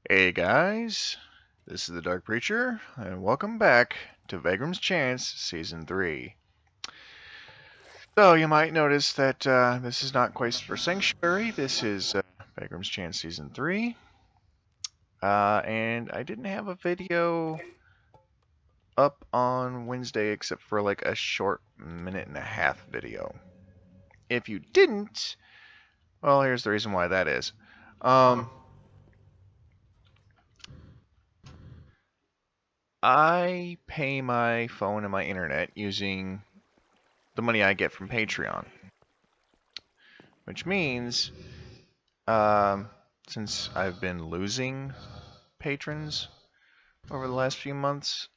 Hey guys, this is the Dark Preacher, and welcome back to Vaygrim's Chance Season 3. So you might notice that this is not Quest for Sanctuary, this is Vaygrim's Chance Season 3. And I didn't have a video up on Wednesday except for like a short minute-and-a-half video. If you didn't, well, here's the reason why that is. I pay my phone and my internet using the money I get from Patreon. Which means, since I've been losing patrons over the last few months,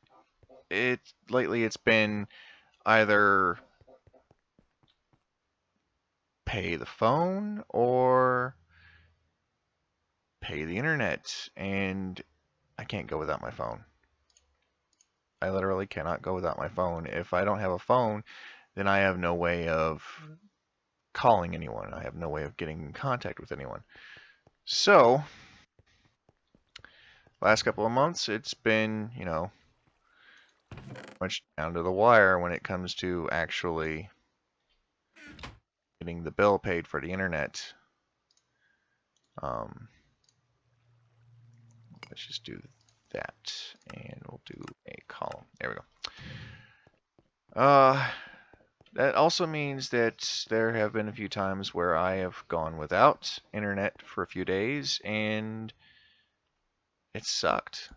lately it's been either pay the phone or pay the internet, and I can't go without my phone. I literally cannot go without my phone. If I don't have a phone, then I have no way of calling anyone. I have no way of getting in contact with anyone. So, last couple of months, it's been, much down to the wire when it comes to actually getting the bill paid for the internet. Let's just do that, and we'll do a column. There we go. That also means that there have been a few times where I have gone without internet for a few days, and it sucked.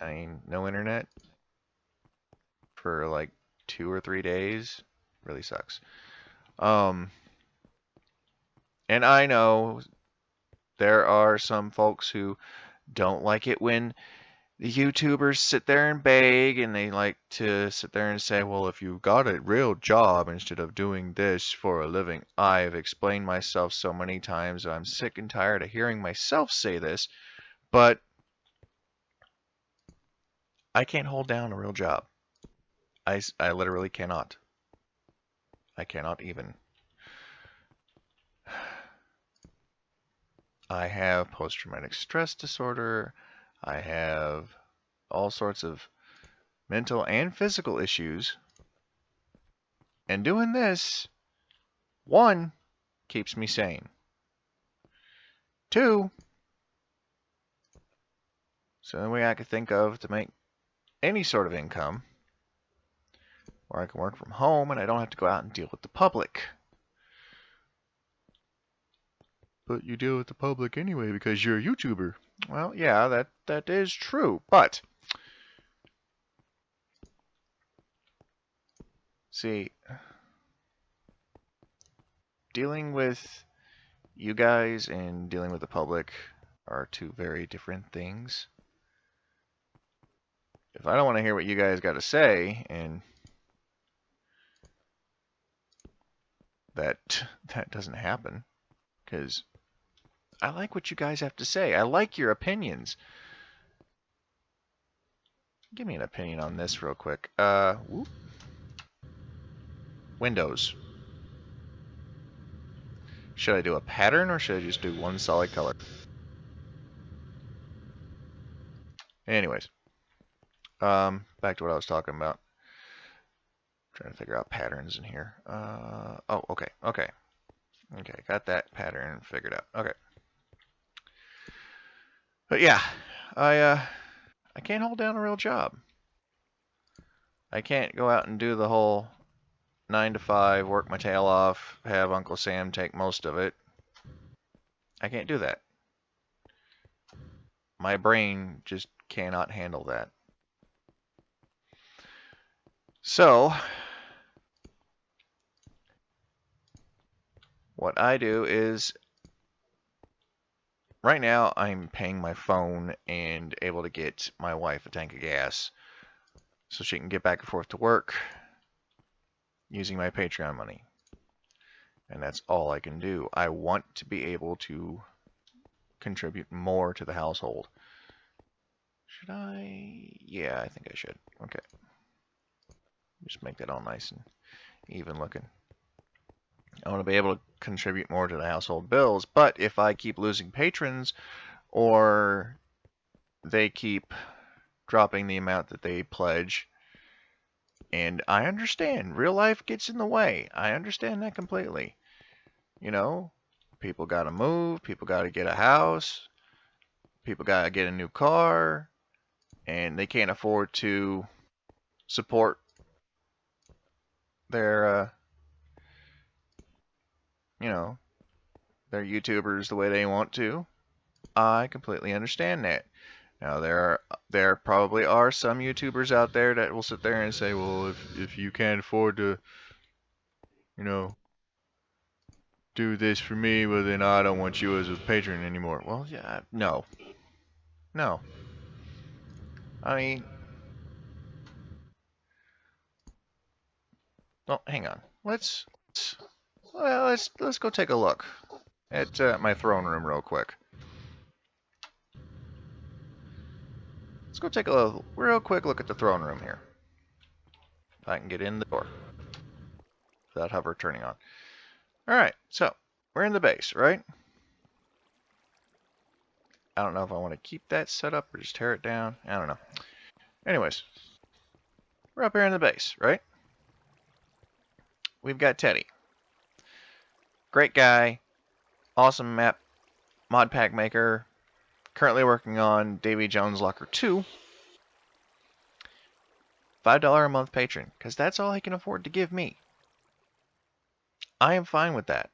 I mean, no internet for like 2 or 3 days really sucks. And I know there are some folks who don't like it when the YouTubers sit there and beg, and they like to sit there and say, well, if you got a real job instead of doing this for a living. I've explained myself so many times that I'm sick and tired of hearing myself say this, but I can't hold down a real job. I literally cannot. I cannot even. I have post-traumatic stress disorder. I have all sorts of mental and physical issues. And doing this, one, keeps me sane. Two, it's the only way I could think of to make any sort of income where I can work from home and I don't have to go out and deal with the public. But you deal with the public anyway because you're a YouTuber. Well, yeah, that is true, but see, dealing with you guys and dealing with the public are two very different things. If I don't want to hear what you guys got to say, and that doesn't happen, because I like what you guys have to say. I like your opinions. Give me an opinion on this real quick. Windows. Should I do a pattern or should I just do one solid color? Anyways, back to what I was talking about. Trying to figure out patterns in here. Oh, okay, got that pattern figured out. Okay, but yeah, I can't hold down a real job. I can't go out and do the whole 9 to 5, work my tail off, have Uncle Sam take most of it. I can't do that. My brain just cannot handle that. So, what I do is, right now I'm paying my phone and able to get my wife a tank of gas so she can get back and forth to work using my Patreon money. And that's all I can do. I want to be able to contribute more to the household. Should I? Yeah, I think I should. Okay. Just make that all nice and even looking. I want to be able to contribute more to the household bills, but if I keep losing patrons or they keep dropping the amount that they pledge. And I understand, real life gets in the way. I understand that completely. You know, people got to move, people got to get a house, people got to get a new car, and they can't afford to support their, you know, their YouTubers the way they want to. I completely understand that. Now there probably are some YouTubers out there that will sit there and say, well, if you can't afford to, you know, do this for me, well then I don't want you as a patron anymore. Well, yeah, no, no. I mean, oh, hang on. Let's go take a look at my throne room real quick. Let's go take a real quick look at the throne room here. If I can get in the door without hover turning on. All right, so we're in the base, right? I don't know if I want to keep that set up or just tear it down. I don't know. Anyways, we're up here in the base, right? We've got Teddy. Great guy. Awesome map mod pack maker. Currently working on Davy Jones Locker 2. $5 a month patron, because that's all he can afford to give me. I am fine with that.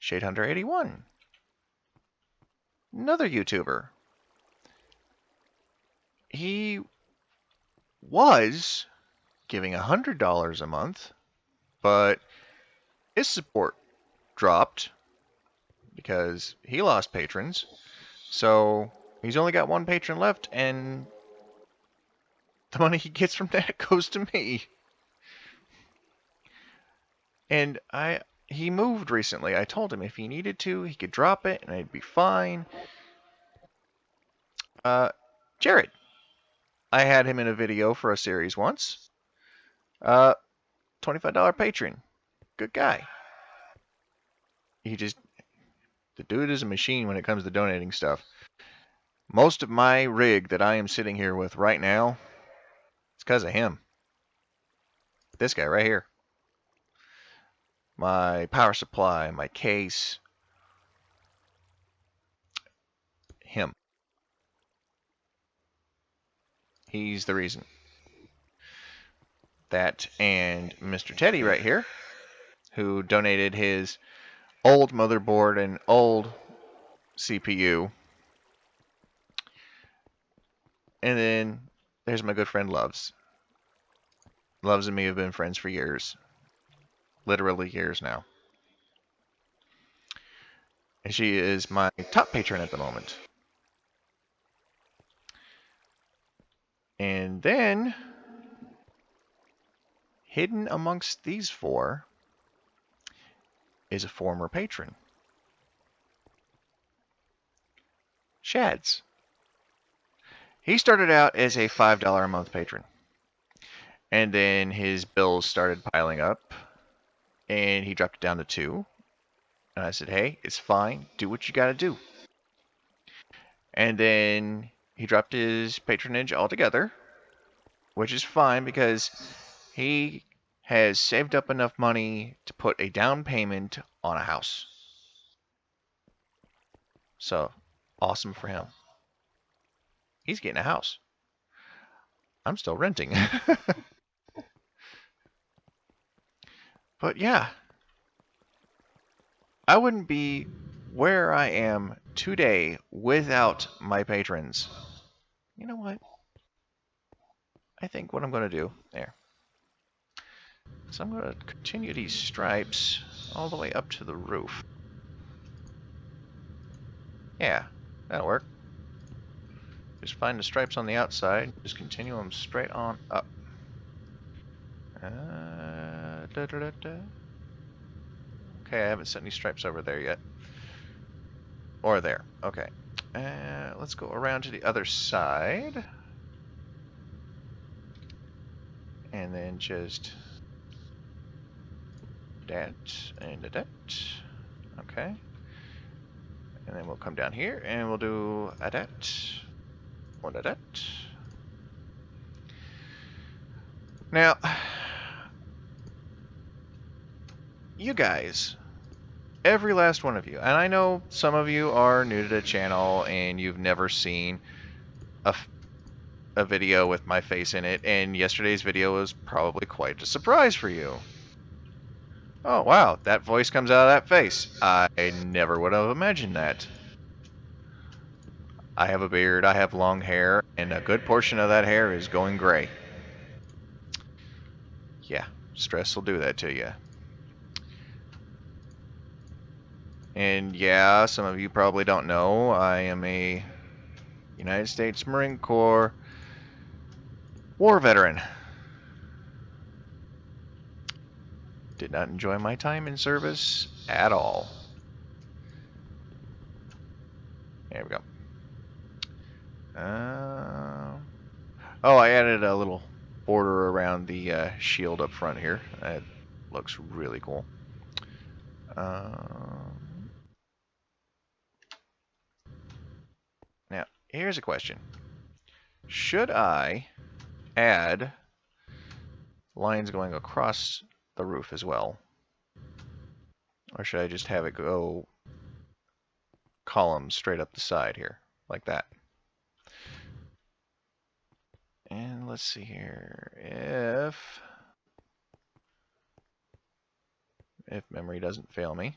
Shadehunter81. Another YouTuber. He was giving $100 a month, but his support dropped because he lost patrons. So he's only got one patron left, and the money he gets from that goes to me. And he moved recently. I told him if he needed to, he could drop it and I'd be fine. Jared. I had him in a video for a series once. $25 patron. Good guy. The dude is a machine when it comes to donating stuff. Most of my rig that I am sitting here with right now, it's because of him. This guy right here. My power supply, my case. Him. He's the reason. That and Mr. Teddy right here, who donated his old motherboard and old CPU. And then there's my good friend Loves. Loves and me have been friends for years. Literally years now. And she is my top patron at the moment. And then, hidden amongst these four is a former patron. Shads. He started out as a $5 a month patron. And then his bills started piling up. And he dropped it down to $2. And I said, hey, it's fine. Do what you gotta do. And then he dropped his patronage altogether, which is fine because he has saved up enough money to put a down payment on a house. So, awesome for him. He's getting a house. I'm still renting. But yeah, I wouldn't be where I am today without my patrons. You know what? I think what I'm going to do, there. So I'm going to continue these stripes all the way up to the roof. Yeah, that'll work. Just find the stripes on the outside, just continue them straight on up. Okay, I haven't set any stripes over there yet. Or there, okay. Let's go around to the other side. And then just that and that. Okay. And then we'll come down here and we'll do a that. One a that. Now, you guys, every last one of you, and I know some of you are new to the channel and you've never seen a video with my face in it, and yesterday's video was probably quite a surprise for you. Oh wow, that voice comes out of that face. I never would have imagined that. I have a beard, I have long hair, and a good portion of that hair is going gray. Yeah, stress will do that to you. And yeah, some of you probably don't know, I am a United States Marine Corps war veteran. Did not enjoy my time in service at all. There we go. Oh, I added a little border around the shield up front here. That looks really cool. Now, here's a question. Should I add lines going across the roof as well? Or should I just have it go columns straight up the side here, like that? And let's see here. If memory doesn't fail me.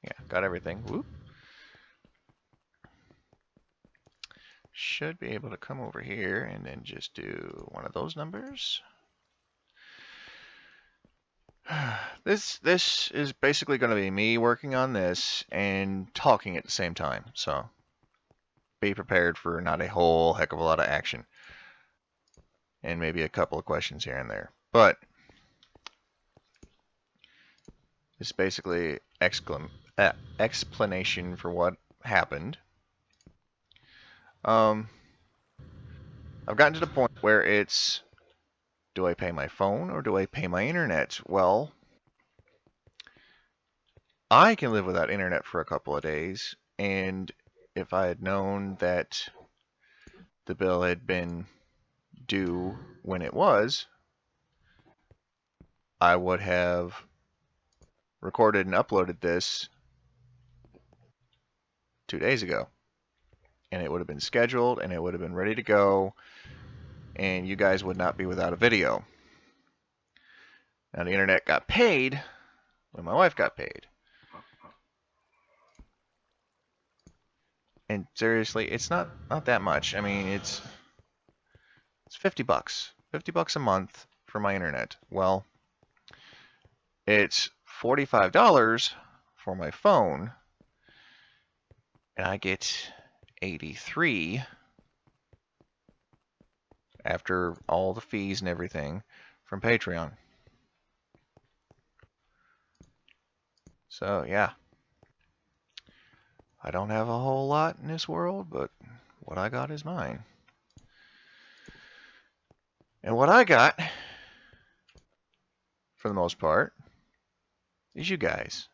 Yeah, got everything. Whoop. Should be able to come over here and then just do one of those numbers. This is basically going to be me working on this and talking at the same time, so be prepared for not a whole heck of a lot of action and maybe a couple of questions here and there. But it's basically explanation for what happened. I've gotten to the point where it's, do I pay my phone or do I pay my internet? Well, I can live without internet for a couple of days, and if I had known that the bill had been due when it was, I would have recorded and uploaded this 2 days ago. And it would have been scheduled and it would have been ready to go, and you guys would not be without a video. Now the internet got paid when my wife got paid. And seriously, it's not that much. I mean, it's $50. $50 a month for my internet. Well, it's $45 for my phone, and I get 83 after all the fees and everything from Patreon. So yeah, I don't have a whole lot in this world, but what I got is mine. And what I got, for the most part, is you guys.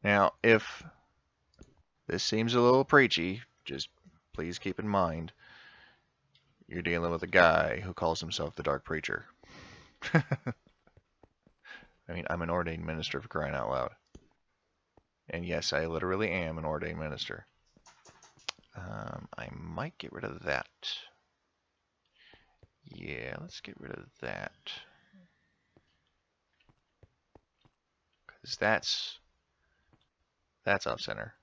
Now, if this seems a little preachy, just please keep in mind, you're dealing with a guy who calls himself the Dark Preacher. I mean, I'm an ordained minister, for crying out loud. And yes, I literally am an ordained minister. I might get rid of that. Yeah, let's get rid of that. Because that's off center.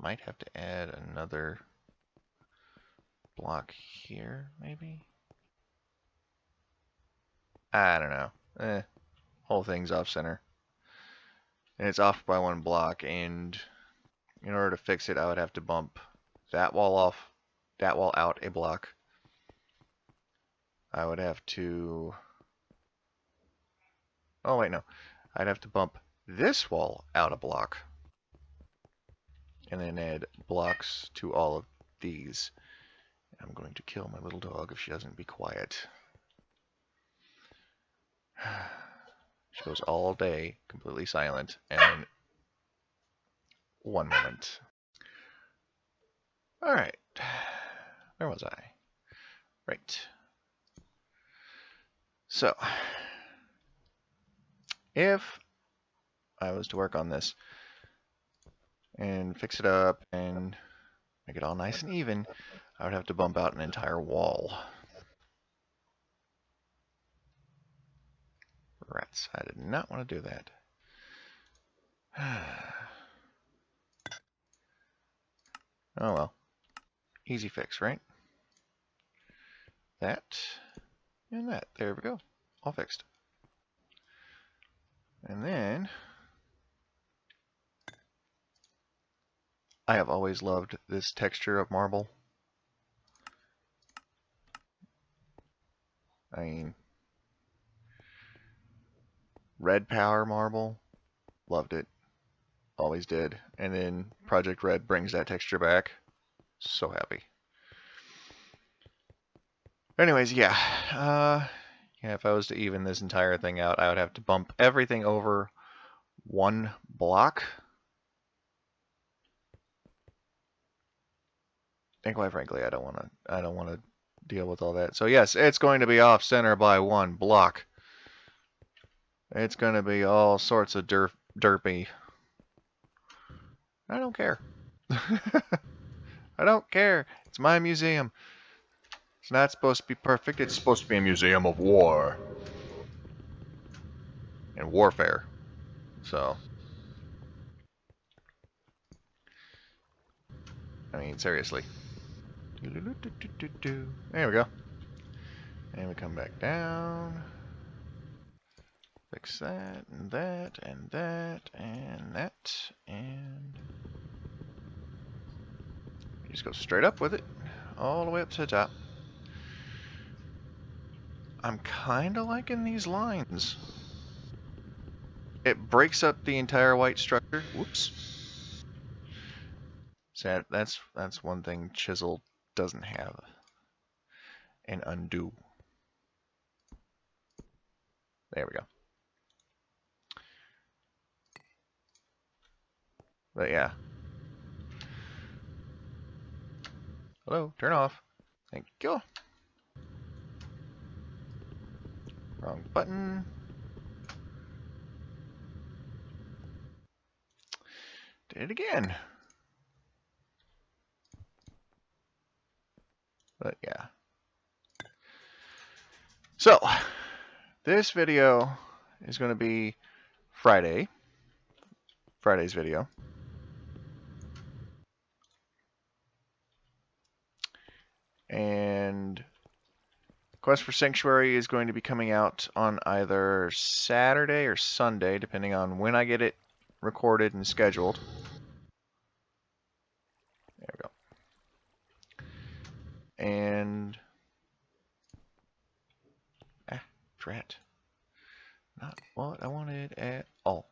Might have to add another block here, maybe? I don't know. Whole thing's off center. And it's off by one block, and in order to fix it, I would have to bump that wall out a block. I would have to... Oh, wait, no. I'd have to bump this wall out a block. And then add blocks to all of these. I'm going to kill my little dog if she doesn't be quiet. She goes all day completely silent, and one moment. Alright. Where was I? Right. So, if I was to work on this and fix it up and make it all nice and even, I would have to bump out an entire wall. Rats. I did not want to do that. Oh well. Easy fix, right? That and that. There we go. All fixed. And then I have always loved this texture of marble. I mean, Red Power marble, loved it. Always did. And then Project Red brings that texture back. So happy. Anyways, yeah. Yeah, if I was to even this entire thing out, I would have to bump everything over one block. And quite frankly, I don't want to deal with all that. So yes, it's going to be off center by one block. It's going to be all sorts of derpy. I don't care. I don't care. It's my museum. It's not supposed to be perfect. It's supposed to be a museum of war and warfare. So, I mean, seriously. There we go. And we come back down. Fix that, and that, and that, and that, and you just go straight up with it, all the way up to the top. I'm kind of liking these lines. It breaks up the entire white structure. Whoops. So that's one thing Chisel doesn't have. And undo. There we go. But yeah. Hello, turn off. Thank you. Wrong button. Did it again. But yeah. So, this video is going to be Friday's video. And Quest for Sanctuary is going to be coming out on either Saturday or Sunday, depending on when I get it recorded and scheduled. There we go. And drat. Not what I wanted at all.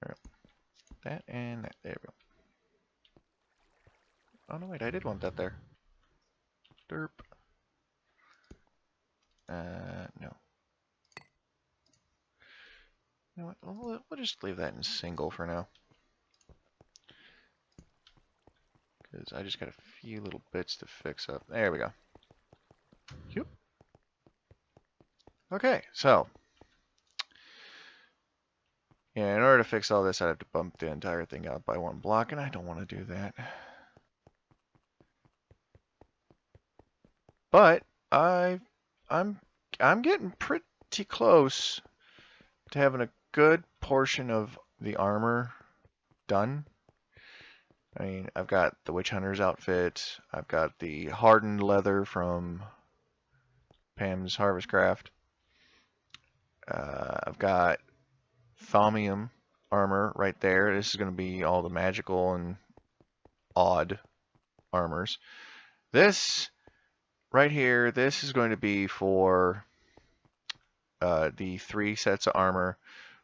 There we go. That and that. There we go. Oh no, wait, I did want that there. Derp. No. You know what? We'll just leave that in single for now. Because I just got a few little bits to fix up. There we go. Yep. Okay, so. Yeah, in order to fix all this, I'd have to bump the entire thing out by one block, and I don't want to do that. But I'm getting pretty close to having a good portion of the armor done. I mean, I've got the Witch Hunter's outfit. I've got the hardened leather from Pam's Harvest Craft. I've got Thaumium armor right there. This is going to be all the magical and odd armors. This right here, this is going to be for the 3 sets of armor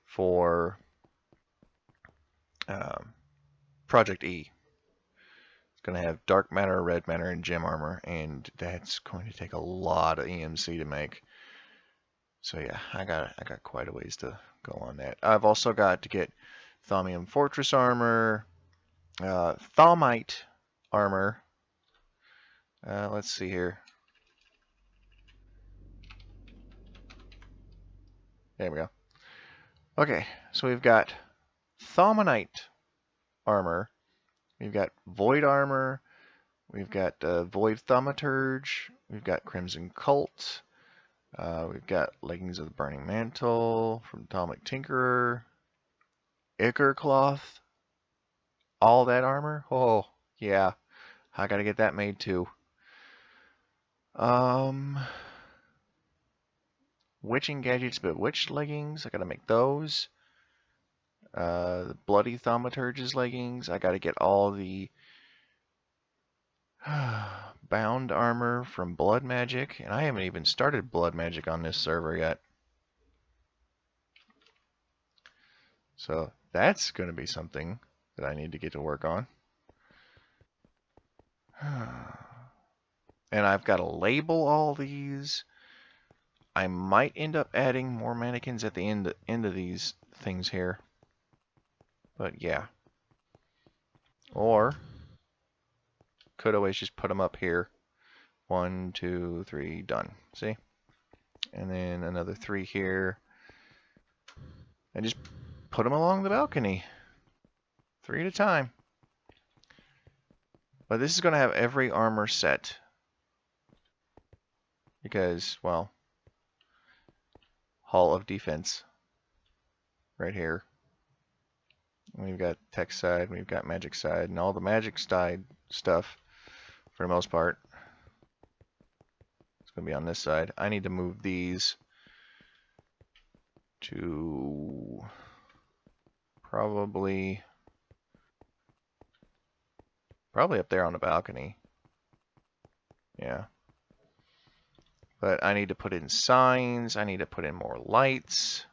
for Project E. going to have dark matter, red matter, and gem armor, and that's going to take a lot of EMC to make. So yeah, I got quite a ways to go on that. I've also got to get Thaumium Fortress armor, Thaumic armor. Let's see here. There we go. Okay, so we've got Thaumonite armor. We've got Void armor. We've got Void Thaumaturge. We've got Crimson Cult. We've got Leggings of the Burning Mantle from Atomic Tinkerer. Ichor Cloth. All that armor? Oh, yeah. I gotta get that made too. Witching Gadgets, but Witch Leggings. I gotta make those. The Bloody Thaumaturge's leggings. I gotta get all the bound armor from Blood Magic, and I haven't even started Blood Magic on this server yet. So that's going to be something that I need to get to work on. And I've got to label all these. I might end up adding more mannequins at the end of these things here. But yeah. Or could always just put them up here. 1, 2, 3, done. See? And then another 3 here. And just put them along the balcony. 3 at a time. But this is going to have every armor set. Because, well, Hall of Defense. Right here. We've got tech side, we've got magic side, and all the magic side stuff, for the most part, it's going to be on this side. I need to move these to probably up there on the balcony. Yeah. But I need to put in signs, I need to put in more lights.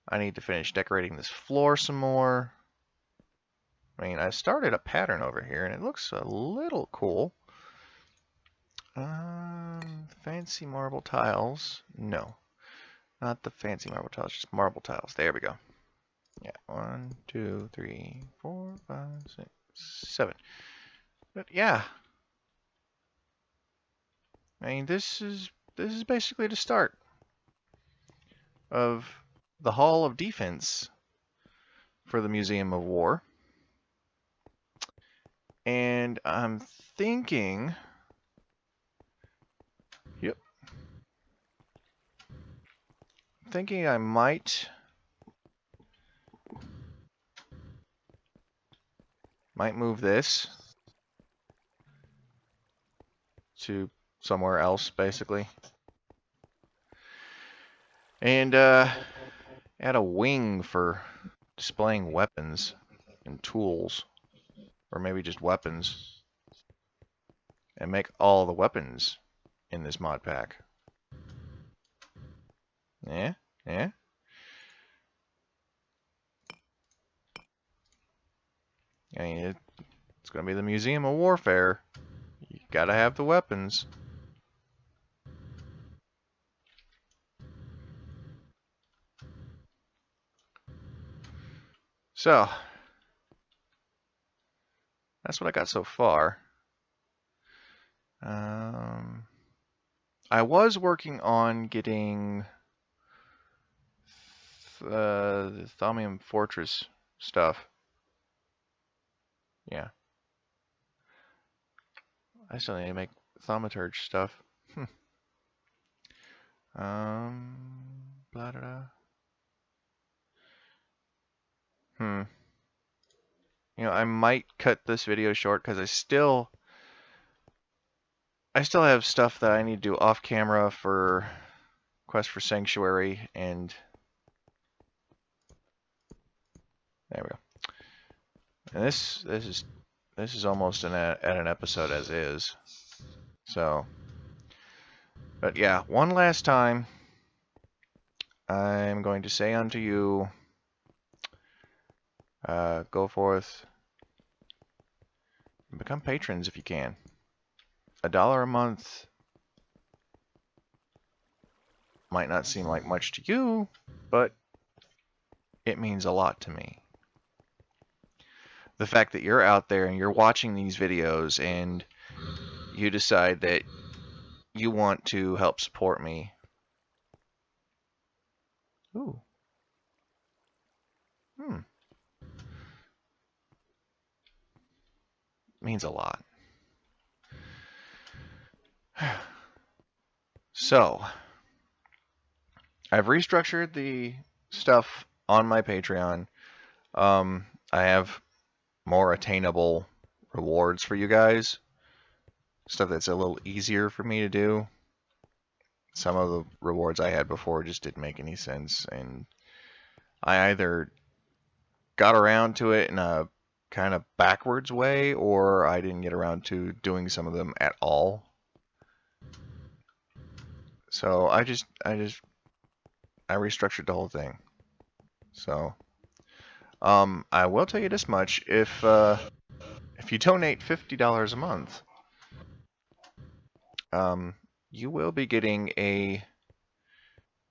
I need to finish decorating this floor some more. I mean, I started a pattern over here, and it looks a little cool. Fancy marble tiles. No, not the fancy marble tiles, just marble tiles. There we go. Yeah, 1, 2, 3, 4, 5, 6, 7. But yeah, I mean, this is basically the start of the Hall of Defense for the Museum of War. And I'm thinking, I might move this to somewhere else, basically. And add a wing for displaying weapons and tools. Or maybe just weapons. And make all the weapons in this mod pack. Yeah, yeah. I mean, it's going to be the Museum of Warfare. You got to have the weapons. So, that's what I got so far. I was working on getting the Thaumium Fortress stuff. Yeah. I still need to make Thaumaturge stuff. Blah, blah, blah. You know, I might cut this video short because I still have stuff that I need to do off camera for Quest for Sanctuary, and there we go. And this is almost at an episode as is. So, but yeah, one last time, I'm going to say unto you, go forth Become patrons if you can. $1 a month might not seem like much to you, but it means a lot to me. The fact that you're out there and you're watching these videos and you decide that you want to help support me. Ooh. Means a lot. So, I've restructured the stuff on my Patreon. I have more attainable rewards for you guys. Stuff that's a little easier for me to do. Some of the rewards I had before just didn't make any sense, and I either got around to it in a kind of backwards way, or I didn't get around to doing some of them at all. So I restructured the whole thing. So I will tell you this much: if you donate $50 a month, you will be getting a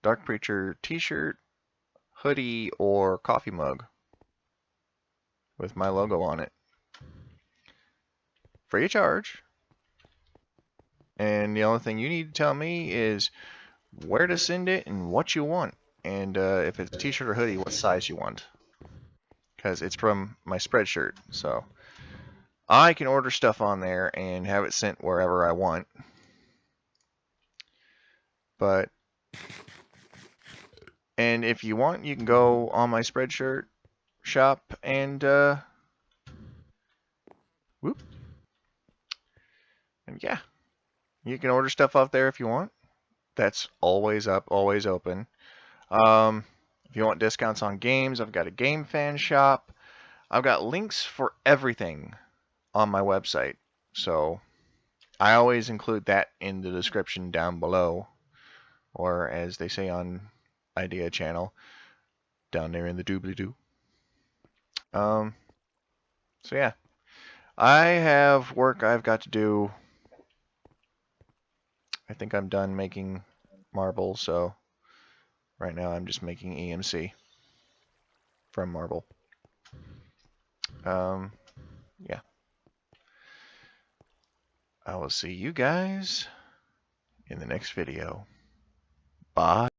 Dark Preacher T-shirt, hoodie, or coffee mug with my logo on it, free of charge. And the only thing you need to tell me is where to send it and what you want, and if it's a T-shirt or hoodie, what size you want, because it's from my Spreadshirt, so I can order stuff on there and have it sent wherever I want. And if you want, you can go on my Spreadshirt shop and yeah, you can order stuff off there if you want. That's always up, always open. If you want discounts on games, I've got a game fan shop. I've got links for everything on my website, so I always include that in the description down below, or as they say on Idea Channel, down there in the doobly-doo. So yeah, I have work I've got to do. I think I'm done making marble, so right now I'm just making EMC from marble. Yeah. I will see you guys in the next video. Bye.